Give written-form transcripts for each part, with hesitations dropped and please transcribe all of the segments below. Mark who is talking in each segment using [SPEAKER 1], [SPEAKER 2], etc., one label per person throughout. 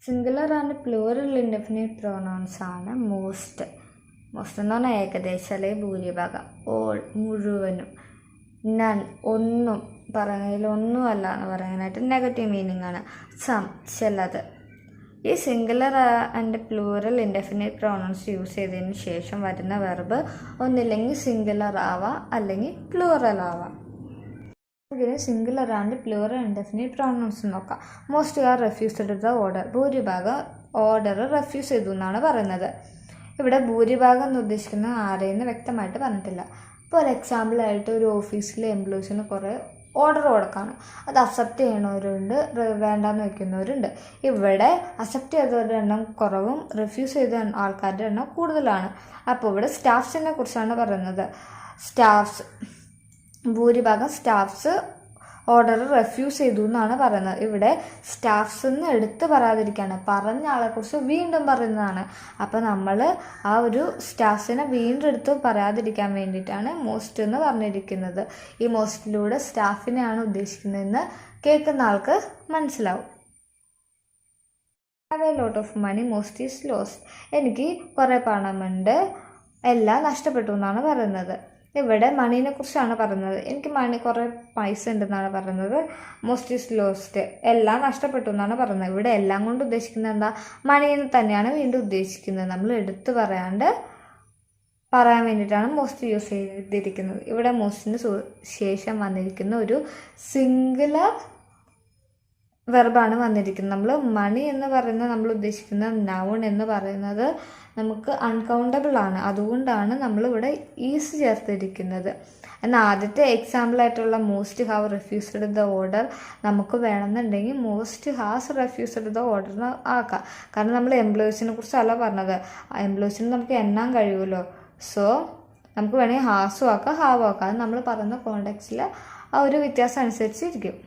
[SPEAKER 1] Singular and plural indefinite pronouns ആണ് most എന്ന് പറഞ്ഞാൽ ഏകദേശം അല്ലെങ്കിൽ ഭൂരിഭാഗം, ഓൾ മുഴുവനും, നൺ ഒന്നും പറയുന്നതിൽ ഒന്നും അല്ല എന്ന് പറയാനായിട്ട് നെഗറ്റീവ് മീനിങ് ആണ്, സം ചിലത്. ഈ singular and plural indefinite pronouns use ചെയ്തതിന് ശേഷം വരുന്ന വെർബ് ഒന്നില്ലെങ്കിൽ സിംഗുലർ ആവാം അല്ലെങ്കിൽ പ്ലൂറൽ ആവാം. ഇതിന് singular and plural indefinite pronouns നോക്കാം. Most are refused the order. ഭൂരിഭാഗം ഓർഡർ റെഫ്യൂസ് ചെയ്തു എന്നാണ് പറയുന്നത്. ഇവിടെ ഭൂരിഭാഗം എന്ന് ഉദ്ദേശിക്കുന്നത് ആരെയെന്ന് വ്യക്തമായിട്ട് പറഞ്ഞിട്ടില്ല. ഇപ്പോൾ ഒരു എക്സാമ്പിളായിട്ട് ഒരു ഓഫീസിലെ എംപ്ലോയീസിന് കുറേ ഓർഡർ കൊടുക്കാണ്. അത് അക്സെപ്റ്റ് ചെയ്യണവരുണ്ട്, വേണ്ടാന്ന് വയ്ക്കുന്നവരുണ്ട്. ഇവിടെ അക്സെപ്റ്റ് ചെയ്തവരുടെ എണ്ണം കുറവും റെഫ്യൂസ് ചെയ്ത ആൾക്കാരുടെ എണ്ണം കൂടുതലാണ്. അപ്പോൾ ഇവിടെ സ്റ്റാഫ്സിനെ കുറിച്ചാണ് പറയുന്നത്. ഭൂരിഭാഗം സ്റ്റാഫ്സ് ഓർഡർ റെഫ്യൂസ് ചെയ്തു എന്നാണ് പറയുന്നത്. ഇവിടെ സ്റ്റാഫ്സ് എന്ന് എടുത്ത് പറയാതിരിക്കുകയാണ്, പറഞ്ഞ ആളെക്കുറിച്ച് വീണ്ടും പറയുന്നതാണ്. അപ്പോൾ നമ്മൾ ആ ഒരു സ്റ്റാഫ്സിനെ വീണ്ടും എടുത്ത് പറയാതിരിക്കാൻ വേണ്ടിയിട്ടാണ് മോസ്റ്റ് എന്ന് പറഞ്ഞിരിക്കുന്നത്. ഈ മോസ്റ്റിലൂടെ സ്റ്റാഫിനെയാണ് ഉദ്ദേശിക്കുന്നതെന്ന് കേൾക്കുന്ന ആൾക്ക് മനസ്സിലാവും. Have a lot of money, most is lost. എനിക്ക് കുറേ പണമുണ്ട്, എല്ലാം നഷ്ടപ്പെട്ടു എന്നാണ് പറയുന്നത്. ഇവിടെ മണീനെ കുറിച്ചാണ് പറയുന്നത്. എനിക്ക് കുറേ പൈസ ഉണ്ടെന്നാണ് പറയുന്നത്. മോസ്റ്റ് ഈസ് ലോസ്റ്റ്, എല്ലാം നഷ്ടപ്പെട്ടു എന്നാണ് പറയുന്നത്. ഇവിടെ എല്ലാം കൊണ്ട് ഉദ്ദേശിക്കുന്നത് എന്താ? മണീനെ തന്നെയാണ് വീണ്ടും ഉദ്ദേശിക്കുന്നത്. നമ്മൾ എടുത്ത് പറയാൻ വേണ്ടിയിട്ടാണ് മോസ്റ്റ് യൂസ് ചെയ്തിരിക്കുന്നത്. ഇവിടെ മോസ്റ്റിന് ശേഷം വന്നിരിക്കുന്ന ഒരു സിംഗുലർ വെർബാണ് വന്നിരിക്കുന്നത്. നമ്മൾ മണി എന്ന് പറയുന്നത് നമ്മൾ ഉദ്ദേശിക്കുന്ന നൗൺ എന്ന് പറയുന്നത് നമുക്ക് അൺകൗണ്ടബിൾ ആണ്. അതുകൊണ്ടാണ് നമ്മളിവിടെ ഈസ് ചേർത്തിരിക്കുന്നത്. എന്നാൽ ആദ്യത്തെ എക്സാമ്പിളായിട്ടുള്ള most have refused the order നമുക്ക് വേണമെന്നുണ്ടെങ്കിൽ most has refused the order ആക്കാം. കാരണം നമ്മൾ എംപ്ലോയീസിനെ കുറിച്ചല്ല പറഞ്ഞത്. എംപ്ലോയീസിന് നമുക്ക് എണ്ണാൻ കഴിയുമല്ലോ. സോ നമുക്ക് വേണമെങ്കിൽ ഹാസും ആക്കാം, ഹാവും ആക്കാം. അത് നമ്മൾ പറയുന്ന കോണ്ടെക്സ്റ്റിൽ ആ ഒരു വ്യത്യാസം അനുസരിച്ചിരിക്കും.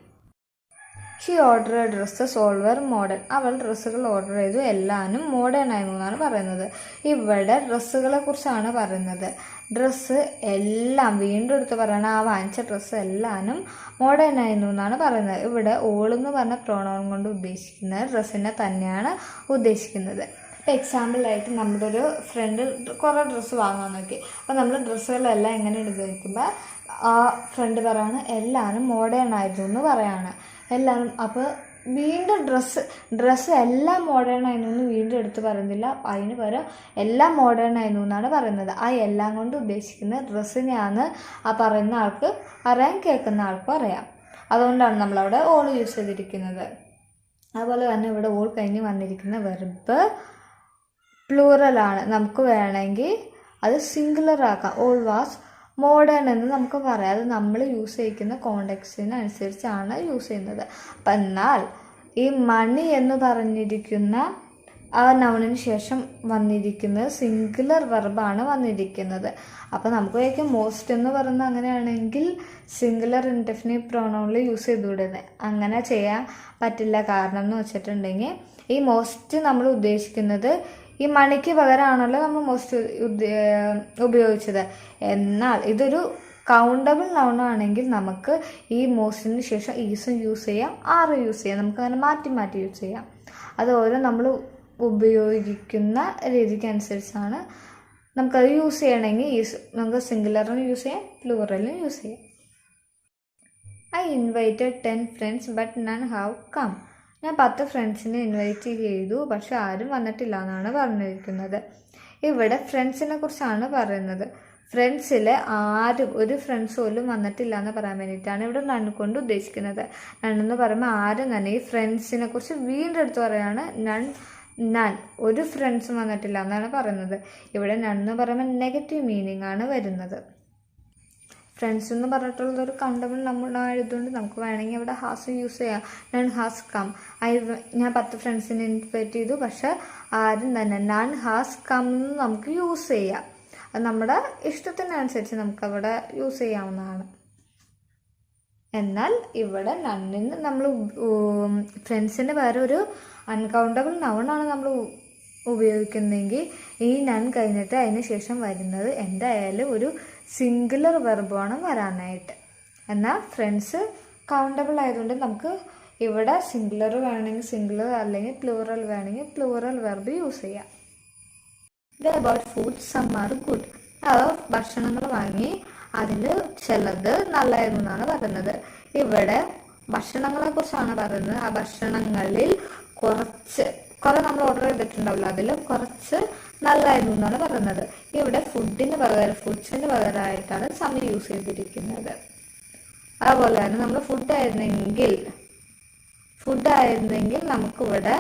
[SPEAKER 1] She order dresses all were modern. അവൾ ഡ്രസ്സുകൾ ഓർഡർ ചെയ്തു, എല്ലാവരും മോഡേൺ ആയിരുന്നു എന്നാണ് പറയുന്നത്. ഇവിടെ ഡ്രസ്സുകളെ കുറിച്ചാണ് പറയുന്നത്. ഡ്രസ്സ് എല്ലാം വീണ്ടും എടുത്ത് പറയണം, ആ വാങ്ങിച്ച ഡ്രസ്സ് എല്ലാവരും മോഡേൺ ആയിരുന്നു എന്നാണ് പറയുന്നത്. ഇവിടെ ഓൾ എന്ന് പറഞ്ഞ പ്രോണൗൺ കൊണ്ട് ഉദ്ദേശിക്കുന്നത് ഡ്രസ്സിനെ തന്നെയാണ് ഉദ്ദേശിക്കുന്നത്. ഇപ്പോൾ എക്സാമ്പിളായിട്ട് നമ്മുടെ ഒരു ഫ്രണ്ട് കുറേ ഡ്രസ്സ് വാങ്ങാൻ നോക്കി. അപ്പോൾ നമ്മൾ ഡ്രസ്സുകളെല്ലാം എങ്ങനെ ഉപയോഗിക്കുമ്പോൾ ആ ഫ്രണ്ട് പറയാണ് എല്ലാവരും മോഡേൺ ആയിരുന്നു എന്ന് പറയാണ് എല്ലാവരും. അപ്പോൾ വീണ്ടും ഡ്രസ്സ് എല്ലാം മോഡേൺ ആയിരുന്നു എന്ന് വീണ്ടും എടുത്ത് പറയുന്നില്ല, അതിന് പകരം എല്ലാം മോഡേൺ ആയിരുന്നു എന്നാണ് പറയുന്നത്. ആ എല്ലാം കൊണ്ട് ഉദ്ദേശിക്കുന്ന ഡ്രസ്സിനെയാണ് ആ പറയുന്ന ആൾക്ക് അറിയാം, കേൾക്കുന്ന ആൾക്കും അറിയാം. അതുകൊണ്ടാണ് നമ്മളവിടെ ഓൾ യൂസ് ചെയ്തിരിക്കുന്നത്. അതുപോലെ തന്നെ ഇവിടെ ഓൾ കഴിഞ്ഞ് വന്നിരിക്കുന്ന വെർബ് പ്ലൂറലാണ്. നമുക്ക് വേണമെങ്കിൽ അത് സിംഗുലർ ആക്കാം. ഓൾ വാസ് മോഡേൺ എന്ന് നമുക്ക് പറയാം. അത് നമ്മൾ യൂസ് ചെയ്യിക്കുന്ന കോണ്ടെക്സ്റ്റിനനുസരിച്ചാണ് യൂസ് ചെയ്യുന്നത്. അപ്പം എന്നാൽ ഈ മണി എന്ന് പറഞ്ഞിരിക്കുന്ന ആ നൗണിന് ശേഷം വന്നിരിക്കുന്നത് സിംഗുലർ വെർബാണ് വന്നിരിക്കുന്നത്. അപ്പോൾ നമുക്ക് വയ്ക്കും മോസ്റ്റ് എന്ന് പറയുന്നത് അങ്ങനെയാണെങ്കിൽ സിംഗുലർ ഇൻഡെഫിനിറ്റ് പ്രൊനൗണിൽ യൂസ് ചെയ്തുവിടുന്നത്. അങ്ങനെ ചെയ്യാൻ പറ്റില്ല. കാരണം എന്ന് വെച്ചിട്ടുണ്ടെങ്കിൽ ഈ മോസ്റ്റ് നമ്മൾ ഉദ്ദേശിക്കുന്നത് ഈ മണിക്ക് പകരമാണല്ലോ നമ്മൾ മോസ്റ്റ് ഉപയോഗിച്ചത്. എന്നാൽ ഇതൊരു കൗണ്ടബിൾ നൗണാണെങ്കിൽ നമുക്ക് ഈ മോസ്റ്റിന് ശേഷം ഈസും യൂസ് ചെയ്യാം, ആറും യൂസ് ചെയ്യാം. നമുക്കങ്ങനെ മാറ്റി യൂസ് ചെയ്യാം. അത് ഓരോ നമ്മൾ ഉപയോഗിക്കുന്ന രീതിക്ക് അനുസരിച്ചാണ് നമുക്കത് യൂസ് ചെയ്യണമെങ്കിൽ നമുക്ക് സിംഗുലറിന് യൂസ് ചെയ്യാം, പ്ലൂറലിന് യൂസ് ചെയ്യാം. I invited 10 friends but none have come. ഞാൻ 10 ഫ്രണ്ട്സിനെ ഇൻവൈറ്റ് ചെയ്തു, പക്ഷെ ആരും വന്നിട്ടില്ല എന്നാണ് പറഞ്ഞിരിക്കുന്നത്. ഇവിടെ ഫ്രണ്ട്സിനെ കുറിച്ചാണ് പറയുന്നത്. ഫ്രണ്ട്സിൽ ആരും ഒരു ഫ്രണ്ട്സ് പോലും വന്നിട്ടില്ല എന്ന് പറയാൻ വേണ്ടിയിട്ടാണ് ഇവിടെ നൺ കൊണ്ട് ഉദ്ദേശിക്കുന്നത്. നണ്ണെന്ന് പറയുമ്പോൾ ആരും തന്നെ ഈ ഫ്രണ്ട്സിനെ കുറിച്ച് വീണ്ടും എടുത്ത് പറയുകയാണ്. നൺ ഒരു ഫ്രണ്ട്സും വന്നിട്ടില്ല എന്നാണ് പറയുന്നത്. ഇവിടെ നണ്ണെന്ന് പറയുമ്പോൾ നെഗറ്റീവ് മീനിങ് ആണ് വരുന്നത്. ഫ്രണ്ട്സ് എന്ന് പറഞ്ഞിട്ടുള്ളത് ഒരു കൗണ്ടബിൾ നമ്പറായതുകൊണ്ട് നമുക്ക് വേണമെങ്കിൽ ഇവിടെ ഹാസ് യൂസ് ചെയ്യാം. None has come. ഞാൻ 10 ഫ്രണ്ട്സിനെ ഇൻവൈറ്റ് ചെയ്തു, പക്ഷെ ആരും തന്നെ നൺ ഹാസ് കം എന്ന് നമുക്ക് യൂസ് ചെയ്യാം. അത് നമ്മുടെ ഇഷ്ടത്തിനനുസരിച്ച് നമുക്കവിടെ യൂസ് ചെയ്യാവുന്നതാണ്. എന്നാൽ ഇവിടെ നണ്ണിന് നമ്മൾ ഫ്രണ്ട്സിൻ്റെ വേറെ ഒരു അൺകൗണ്ടബിൾ നൗണാണ് നമ്മൾ ഉപയോഗിക്കുന്നതെങ്കിൽ ഈ നൺ കഴിഞ്ഞിട്ട് അതിന് ശേഷം വരുന്നത് എന്തായാലും ഒരു സിംഗുലർ വെർബാണ് വരാനായിട്ട്. എന്നാൽ ഫ്രണ്ട്സ് കൗണ്ടബിൾ ആയതുകൊണ്ട് നമുക്ക് ഇവിടെ സിംഗുലർ വേണമെങ്കിൽ സിംഗുലർ, അല്ലെങ്കിൽ പ്ലൂറൽ വേണമെങ്കിൽ പ്ലൂറൽ വെർബ് യൂസ് ചെയ്യാം. The about food some are good. ഭക്ഷണങ്ങൾ വാങ്ങി അതിൽ ചിലത് നല്ലതായിരുന്നു എന്നാണ് പറയുന്നത്. ഇവിടെ ഭക്ഷണങ്ങളെ കുറിച്ചാണ് പറയുന്നത്. ആ ഭക്ഷണങ്ങളിൽ കുറെ നമ്മൾ ഓർഡർ ചെയ്തിട്ടുണ്ടാവില്ല, അതിൽ കുറച്ച് നല്ലതായിരുന്നു എന്നാണ് പറയുന്നത്. ഇവിടെ ഫുഡിന് പകരമായിട്ടാണ് സം യൂസ് ചെയ്തിരിക്കുന്നത്. അതുപോലെ തന്നെ നമ്മൾ ഫുഡ് ആയിരുന്നെങ്കിൽ നമുക്കിവിടെ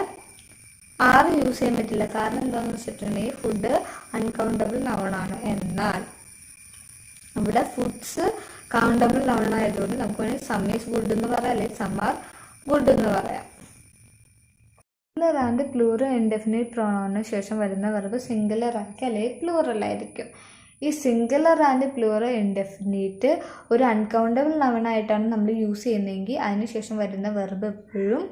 [SPEAKER 1] ആറ് യൂസ് ചെയ്യാൻ പറ്റില്ല. കാരണം എന്താണെന്ന് വെച്ചിട്ടുണ്ടെങ്കിൽ ഫുഡ് അൺകൗണ്ടബിൾ നൗണാണ്. എന്നാൽ ഇവിടെ ഫുഡ്സ് കൗണ്ടബിൾ നൗൺ ആയതുകൊണ്ട് നമുക്ക് വേണമെങ്കിൽ സം ഈസ് ഗുഡ് എന്ന് പറയാം, അല്ലെങ്കിൽ സം ആർ ഗുഡ് എന്ന് പറയാം. സിംഗുലർ ആൻഡ് പ്ലൂറൽ ഇൻഡെഫിനിറ്റ് പ്രൊനൗണിന് ശേഷം വരുന്ന വെർബ് സിംഗുലർ ആയിരിക്കും അല്ലെങ്കിൽ പ്ലൂറൽ ആയിരിക്കും. ഈ സിംഗുലർ ആൻഡ് പ്ലൂറൽ ഇൻഡെഫിനിറ്റ് ഒരു അൺകൗണ്ടബിൾ നൗണായിട്ടാണ് നമ്മൾ യൂസ് ചെയ്യുന്നതെങ്കിൽ അതിനുശേഷം വരുന്ന വെർബ് എപ്പോഴും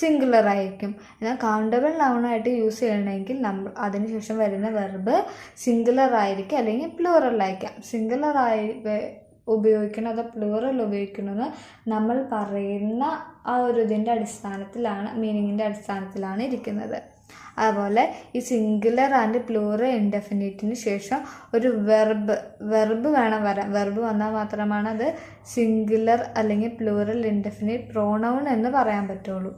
[SPEAKER 1] സിംഗുലർ ആയിരിക്കും. എന്നാൽ കൗണ്ടബിൾ നൗണായിട്ട് യൂസ് ചെയ്യണമെങ്കിൽ നമ്മൾ അതിനുശേഷം വരുന്ന വെർബ് സിംഗുലർ ആയിരിക്കും അല്ലെങ്കിൽ പ്ലൂറൽ ആയിരിക്കാം. സിംഗുലർ ആയി ഉപയോഗിക്കണം അതോ പ്ലൂറൽ ഉപയോഗിക്കണമെന്ന് നമ്മൾ പറയുന്ന ആ ഒരു ഇതിൻ്റെ അടിസ്ഥാനത്തിലാണ്, മീനിങ്ങിൻ്റെ അടിസ്ഥാനത്തിലാണ് ഇരിക്കുന്നത്. അതുപോലെ ഈ സിംഗുലർ ആൻഡ് പ്ലൂറൽ ഇൻഡെഫിനിറ്റിന് ശേഷം ഒരു വെർബ് വേണം വരാൻ. വെർബ് വന്നാൽ മാത്രമാണ് അത് സിംഗുലർ അല്ലെങ്കിൽ പ്ലൂറൽ ഇൻഡെഫിനിറ്റ് പ്രോണൗൺ എന്ന് പറയാൻ പറ്റുള്ളൂ.